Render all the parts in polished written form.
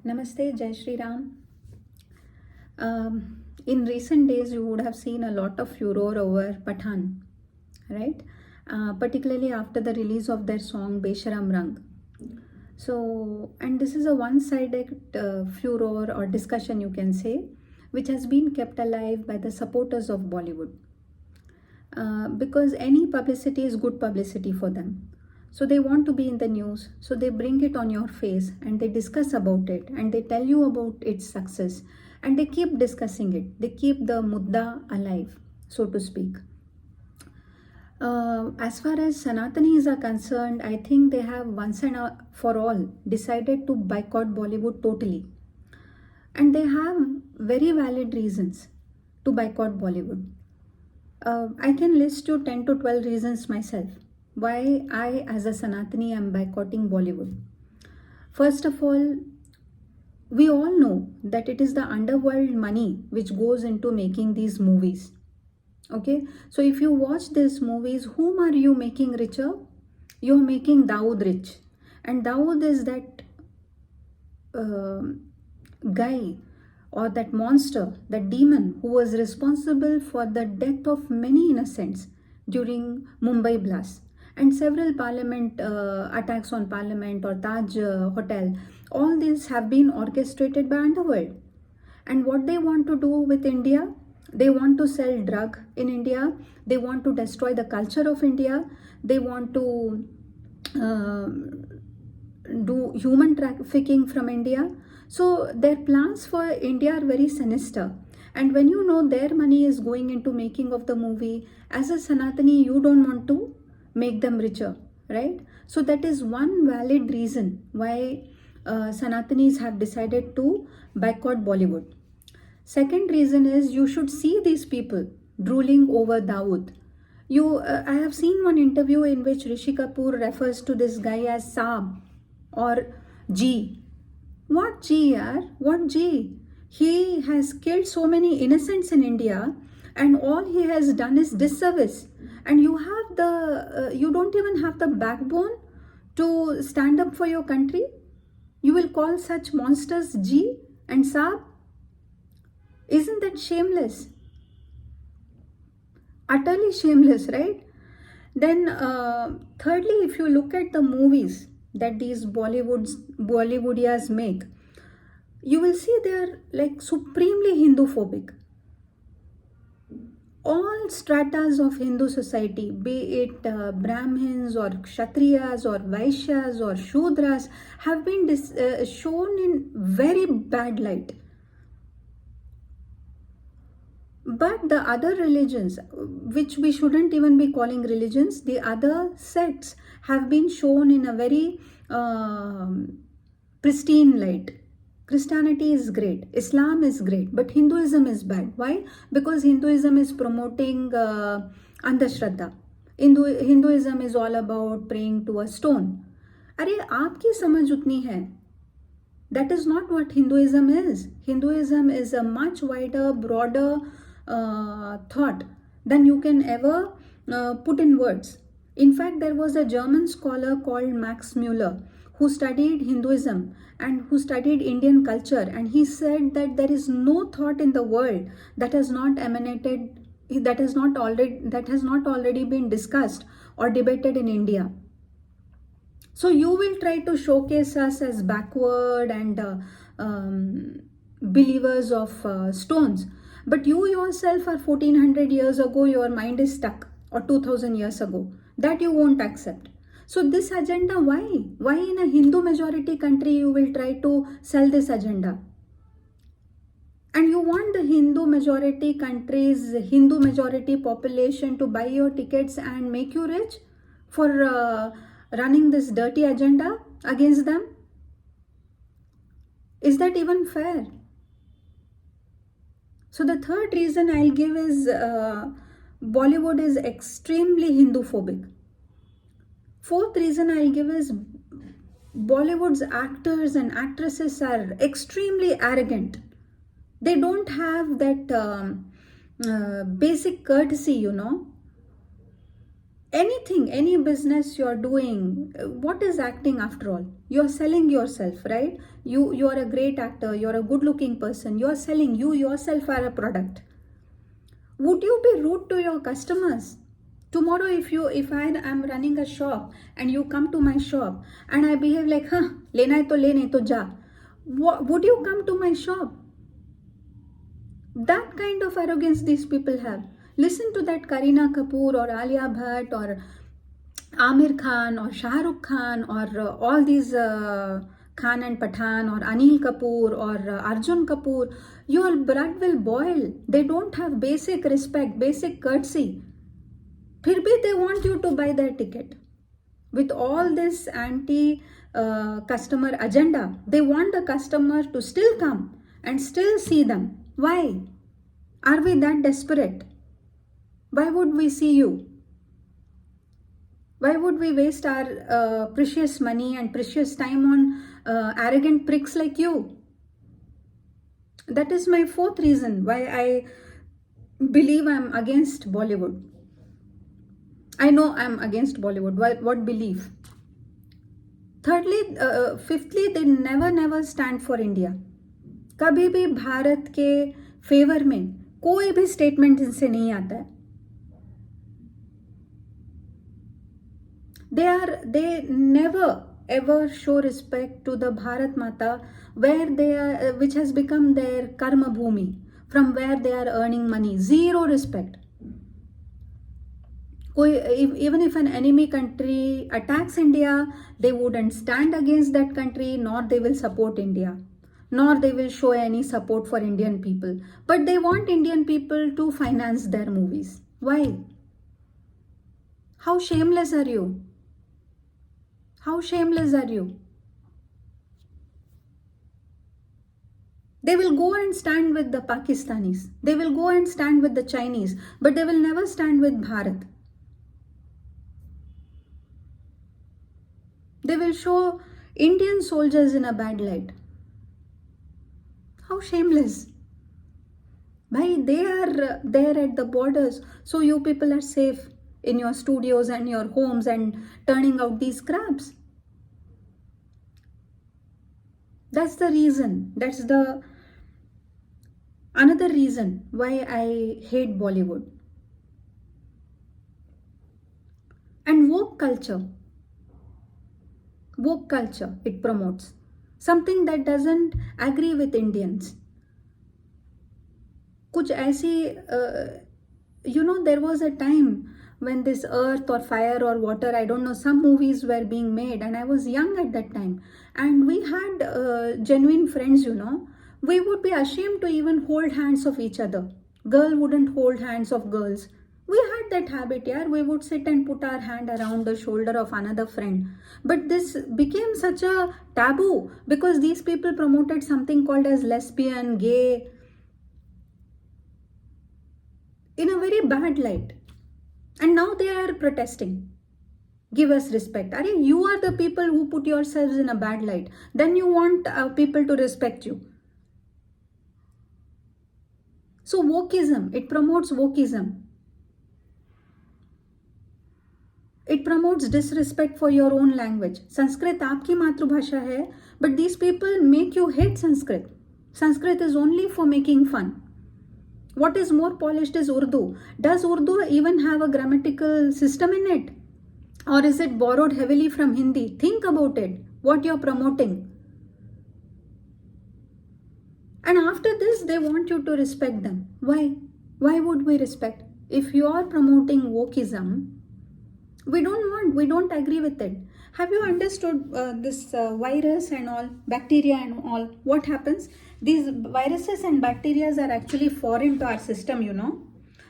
Namaste, Jai Shri Ram. In recent days, you would have seen a lot of furor over Pathan, right? Particularly after the release of their song Besharam Rang. So, and this is a one-sided furor or discussion, you can say, which has been kept alive by the supporters of Bollywood. Because any publicity is good publicity for them. So they want to be in the news, so they bring it on your face and they discuss about it and they tell you about its success and they keep discussing it. They keep the mudda alive, so to speak. As far as Sanatanis are concerned, I think they have once and for all decided to boycott Bollywood totally. And they have very valid reasons to boycott Bollywood. I can list you 10 to 12 reasons myself why I, as a Sanatani, am boycotting Bollywood. First of all, we all know that it is the underworld money which goes into making these movies. Okay, so if you watch these movies, whom are you making richer? You're making Dawood rich. And Dawood is that guy or that monster, that demon who was responsible for the death of many innocents during Mumbai blast and several parliament attacks on parliament or Taj Hotel. All these have been orchestrated by underworld. And what they want to do with India? They want to sell drug in India. They want to destroy the culture of India. They want to do human trafficking from India. So their plans for India are very sinister. And when you know their money is going into making of the movie, as a Sanatani, you don't want to make them richer, right? So that is one valid reason why Sanatanis have decided to boycott Bollywood. Second reason is you should see these people drooling over Dawood. I have seen one interview in which Rishi Kapoor refers to this guy as Saab or G. What G, yaar? What G? He has killed so many innocents in India, and all he has done is disservice. And you don't even have the backbone to stand up for your country. You will call such monsters G and Saab? Isn't that shameless? Utterly shameless, right? Then, thirdly, if you look at the movies that these Bollywoodias make, you will see they are like supremely Hindu-phobic. All stratas of Hindu society, be it Brahmins or Kshatriyas or Vaishyas or Shudras, have been shown in very bad light. But the other religions, which we shouldn't even be calling religions, the other sects have been shown in a very pristine light. Christianity is great, Islam is great, but Hinduism is bad. Why? Because Hinduism is promoting Andhashraddha. Hinduism is all about praying to a stone. अरे आपकी समझ उतनी है. That is not what Hinduism is. Hinduism is a much wider, broader thought than you can ever put in words. In fact, there was a German scholar called Max Muller who studied Hinduism and who studied Indian culture, and he said that there is no thought in the world that has not already been discussed or debated in India. So you will try to showcase us as backward and believers of stones, but you yourself are 1400 years ago, your mind is stuck, or 2000 years ago. That you won't accept. So this agenda, why? Why in a Hindu majority country you will try to sell this agenda? And you want the Hindu majority countries, Hindu majority population to buy your tickets and make you rich for running this dirty agenda against them? Is that even fair? So the third reason I'll give is Bollywood is extremely Hindu-phobic. Fourth reason I'll give is Bollywood's actors and actresses are extremely arrogant. They don't have that basic courtesy, anything, any business you're doing, what is acting after all? You're selling yourself, right? You are a great actor, you're a good looking person, you're selling, you yourself are a product. Would you be rude to your customers? Tomorrow if I am running a shop and you come to my shop and I behave like, huh, lena hai to le, nahi to ja, would you come to my shop? That kind of arrogance these people have. Listen to that Kareena Kapoor or Alia Bhatt or Amir Khan or Shah Rukh Khan or all these Khan and Pathan or Anil Kapoor or Arjun Kapoor. Your blood will boil. They don't have basic respect, basic courtesy. फिर भी they want you to buy their ticket. With all this anti-customer agenda, they want the customer to still come and still see them. Why? Are we that desperate? Why would we see you? Why would we waste our precious money and precious time on arrogant pricks like you? That is my fourth reason why I believe I'm against Bollywood. I know I'm against Bollywood. What belief? Thirdly, fifthly, they never stand for India. कभी भी भारत के favour में कोई भी statement इनसे नहीं आता है. They never ever show respect to the Bharat Mata, where they are, which has become their karma bhumi, from where they are earning money. Zero respect. Even if an enemy country attacks India, they wouldn't stand against that country, nor they will support India, nor they will show any support for Indian people. But they want Indian people to finance their movies. Why? How shameless are you? How shameless are you? They will go and stand with the Pakistanis. They will go and stand with the Chinese, but they will never stand with Bharat. They will show Indian soldiers in a bad light. How shameless. Bhai, they are there at the borders, so you people are safe in your studios and your homes and turning out these crabs. That's the reason. That's the another reason why I hate Bollywood. And woke culture, it promotes something that doesn't agree with Indians. Kuch aisi, there was a time when this earth or fire or water, I don't know, some movies were being made, and I was young at that time, and we had genuine friends. We would be ashamed to even hold hands of each other. Girl wouldn't hold hands of girls. We had that habit, yeah. We would sit and put our hand around the shoulder of another friend. But this became such a taboo because these people promoted something called as lesbian, gay, in a very bad light. And now they are protesting. Give us respect. You are the people who put yourselves in a bad light. Then you want people to respect you. So wokeism, it promotes wokeism. It promotes disrespect for your own language. Sanskrit आपकी मातृभाषा है, but these people make you hate Sanskrit. Sanskrit is only for making fun. What is more polished is Urdu. Does Urdu even have a grammatical system in it? Or is it borrowed heavily from Hindi? Think about it, what you're promoting. And after this, they want you to respect them. Why? Why would we respect? If you are promoting wokeism, we don't agree with it. Have you understood this virus and all, bacteria and all? What happens? These viruses and bacteria are actually foreign to our system,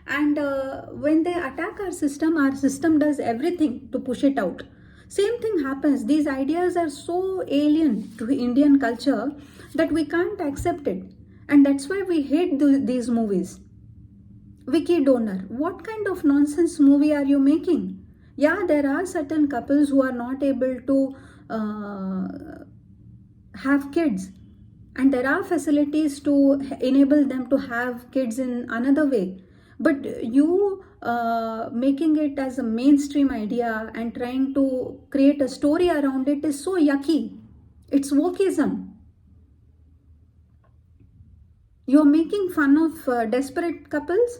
And when they attack our system does everything to push it out. Same thing happens. These ideas are so alien to Indian culture that we can't accept it. And that's why we hate these movies. Wiki Donor. What kind of nonsense movie are you making? Yeah, there are certain couples who are not able to have kids. And there are facilities to enable them to have kids in another way. But you making it as a mainstream idea and trying to create a story around it is so yucky. It's wokeism. You're making fun of desperate couples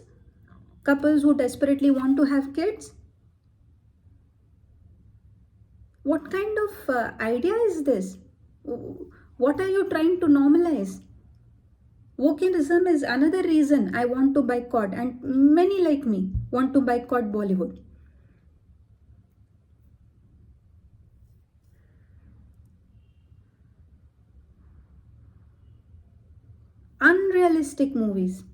who desperately want to have kids. What kind of idea is this? What are you trying to normalize? Wokeism is another reason I want to boycott, and many like me want to boycott Bollywood. Unrealistic movies.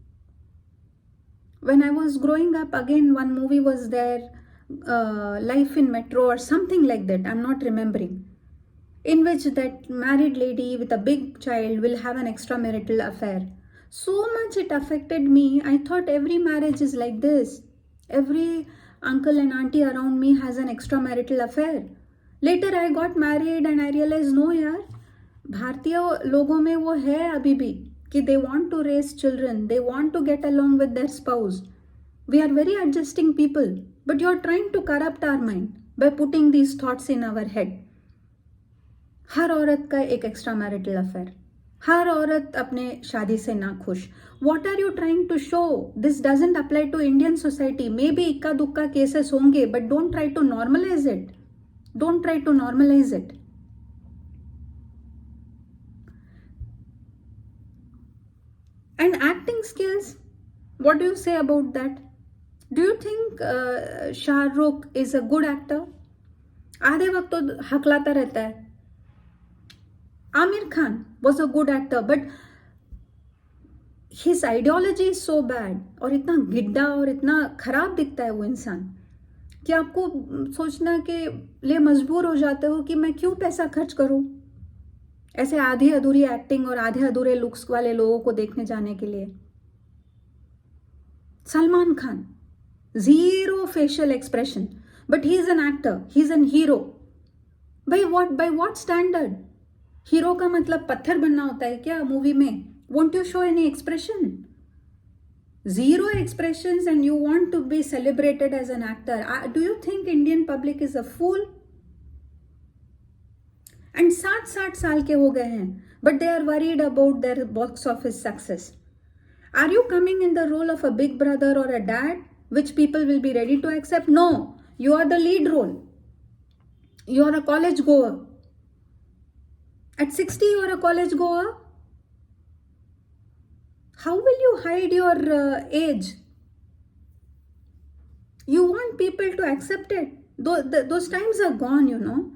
When I was growing up, again, one movie was there, Life in Metro or something like that, I'm not remembering, in which that married lady with a big child will have an extramarital affair. So much it affected me. I thought every marriage is like this. Every uncle and auntie around me has an extramarital affair. Later I got married and I realized, no yaar, भारतीय लोगों में वो है अभी भी कि they want to raise children, they want to get along with their spouse. We are very adjusting people, but you are trying to corrupt our mind by putting these thoughts in our head. हर औरत का एक extra marital affair, हर औरत अपने शादी से ना खुश. What are you trying to show? This doesn't apply to Indian society. Maybe इक्का दुक्का केसेस होंगे, but don't try to normalize it. Don't try to normalize it. And acting skills, what do you say about that? Do you think Shah Rukh is a good actor? आधे वक्त तो हकलाता रहता है. Amir Khan was a good actor, but his ideology is so bad, और इतना गिड्डा और इतना खराब दिखता है वो इंसान कि आपको सोचना के लिए मजबूर हो जाते हो कि मैं क्यों पैसा खर्च करूं ऐसे आधी अधूरी एक्टिंग और आधे अधूरे लुक्स वाले लोगों को देखने जाने के लिए. Salman Khan, zero facial expression, but he is an actor, he is an hero. By what standard? Hero का मतलब पत्थर बनना होता है क्या मूवी में? Won't you show any expression? Zero expressions and you want to be celebrated as an actor. Do you think Indian public is a fool? And 60 साल के हो गए हैं, but they are worried about their box office success. Are you coming in the role of a big brother or a dad, which people will be ready to accept? No, you are the lead role. You are a college goer. At 60, you are a college goer. How will you hide your age? You want people to accept it. Those times are gone, you know.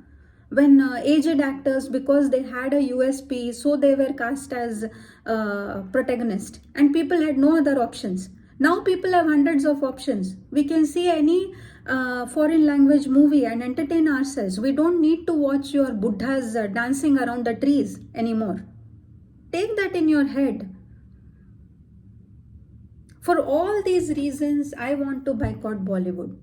When aged actors, because they had a USP, so they were cast as protagonist, and people had no other options. Now people have hundreds of options. We can see any foreign language movie and entertain ourselves. We don't need to watch your buddhas dancing around the trees anymore. Take that in your head. For all these reasons, I want to boycott Bollywood.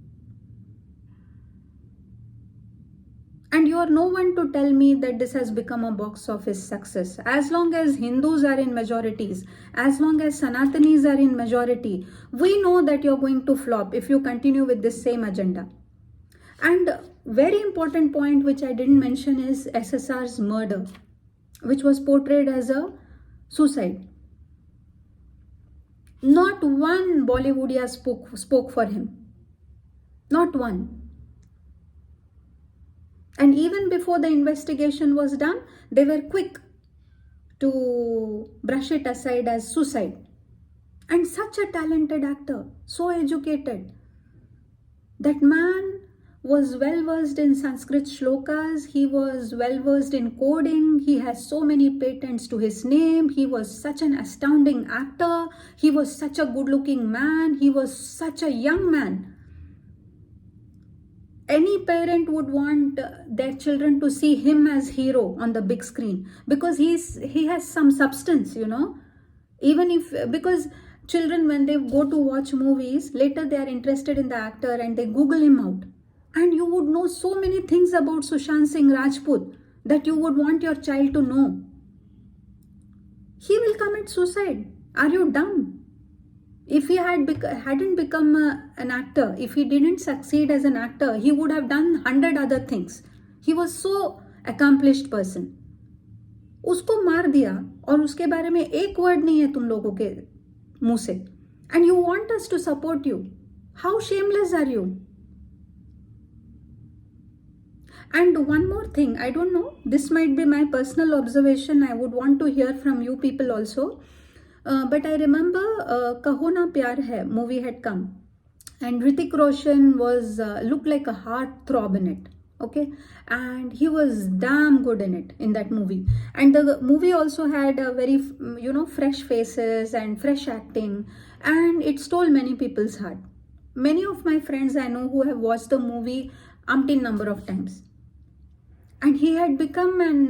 And you are no one to tell me that this has become a box office success. As long as Hindus are in majorities, as long as Sanatanis are in majority, we know that you're going to flop if you continue with this same agenda. And very important point which I didn't mention is SSR's murder, which was portrayed as a suicide. Not one Bollywoodiya spoke for him. Not one. And even before the investigation was done, they were quick to brush it aside as suicide. And such a talented actor, so educated. That man was well versed in Sanskrit shlokas, he was well versed in coding, he has so many patents to his name, he was such an astounding actor, he was such a good looking man, he was such a young man. Any parent would want their children to see him as hero on the big screen because he has some substance, you know. Even if, because children when they go to watch movies, later they are interested in the actor and they Google him out. And you would know so many things about Sushant Singh Rajput that you would want your child to know. He will commit suicide. Are you dumb? If he hadn't become an actor, if he didn't succeed as an actor, he would have done 100 other things. He was so accomplished person. उसको मार दिया और उसके बारे में एक word नहीं है तुम लोगों के मुंह से, and you want us to support you. How shameless are you? And one more thing, I don't know, this might be my personal observation, I would want to hear from you people also. But I remember Kaho Na Pyar Hai movie had come, and Hrithik Roshan was looked like a heartthrob in it. Okay, and he was damn good in it, in that movie. And the movie also had a very fresh faces and fresh acting, and it stole many people's heart. Many of my friends I know who have watched the movie umpteen number of times, and he had become an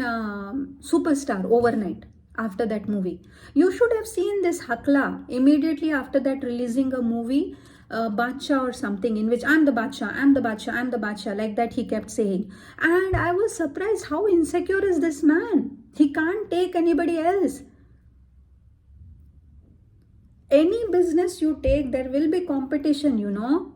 superstar overnight after that movie. You should have seen this Hakla immediately after that, releasing a movie, Bacha or something, in which I'm the Bacha, I'm the Bacha, I'm the Bacha, like that he kept saying. And I was surprised, how insecure is this man? He can't take anybody else. Any business you take, there will be competition, you know.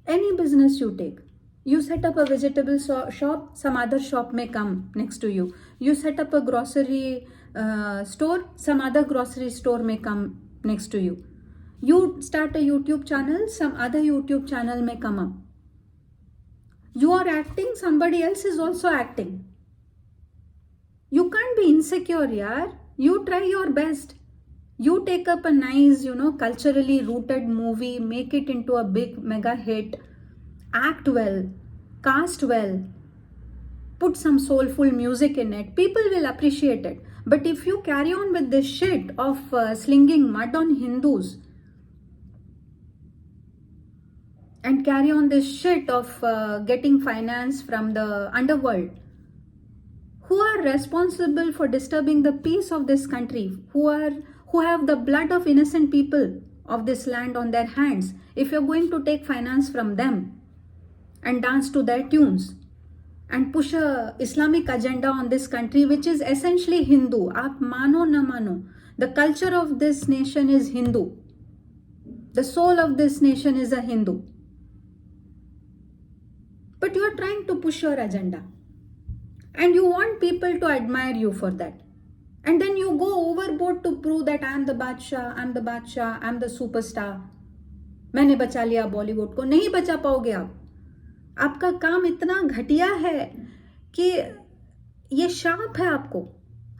Any business you take. You set up a vegetable shop, some other shop may come next to you. You set up a grocery store, some other grocery store may come next to you. You start a YouTube channel, some other YouTube channel may come up. You are acting, somebody else is also acting. You can't be insecure, yaar. You try your best. You take up a nice, culturally rooted movie, make it into a big mega hit. Act well, cast well, put some soulful music in it. People will appreciate it. But if you carry on with this shit of slinging mud on Hindus, and carry on this shit of getting finance from the underworld, who are responsible for disturbing the peace of this country, who have the blood of innocent people of this land on their hands, if you're going to take finance from them and dance to their tunes and push a Islamic agenda on this country, which is essentially Hindu. Aap mano na mano, the culture of this nation is Hindu. The soul of this nation is a Hindu. But you are trying to push your agenda. And you want people to admire you for that. And then you go overboard to prove that I am the Badshah, I am the Badshah, I am the superstar. मैंने बचा लिया बॉलीवुड को. नहीं बचा पाओगे आप. आपका काम इतना घटिया है कि ये शाप है आपको,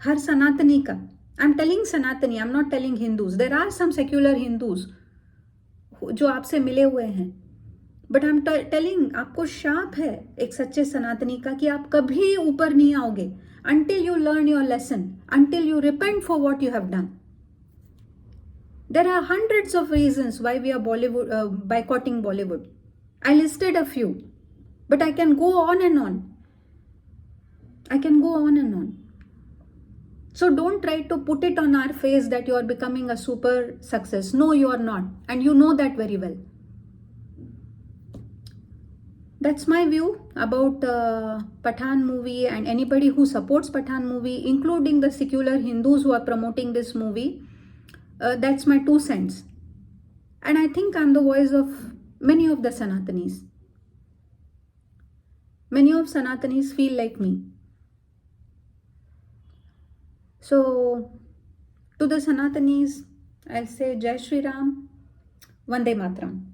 हर सनातनी का. आई am telling Sanatani, I am not telling Hindus. There are some secular Hindus जो आपसे मिले हुए हैं, बट आई एम टेलिंग, आपको शाप है एक सच्चे सनातनी का कि आप कभी ऊपर नहीं आओगे until you learn your lesson, until you repent for what you have done. There are hundreds of reasons why we are boycotting Bollywood. I listed a few. But I can go on and on. I can go on and on. So don't try to put it on our face that you are becoming a super success. No, you are not. And you know that very well. That's my view about Pathan movie, and anybody who supports Pathan movie, including the secular Hindus who are promoting this movie. That's my 2 cents. And I think I'm the voice of many of the Sanatanis. Many of Sanatanis feel like me. So, to the Sanatanis, I'll say Jai Shri Ram, Vande Matram.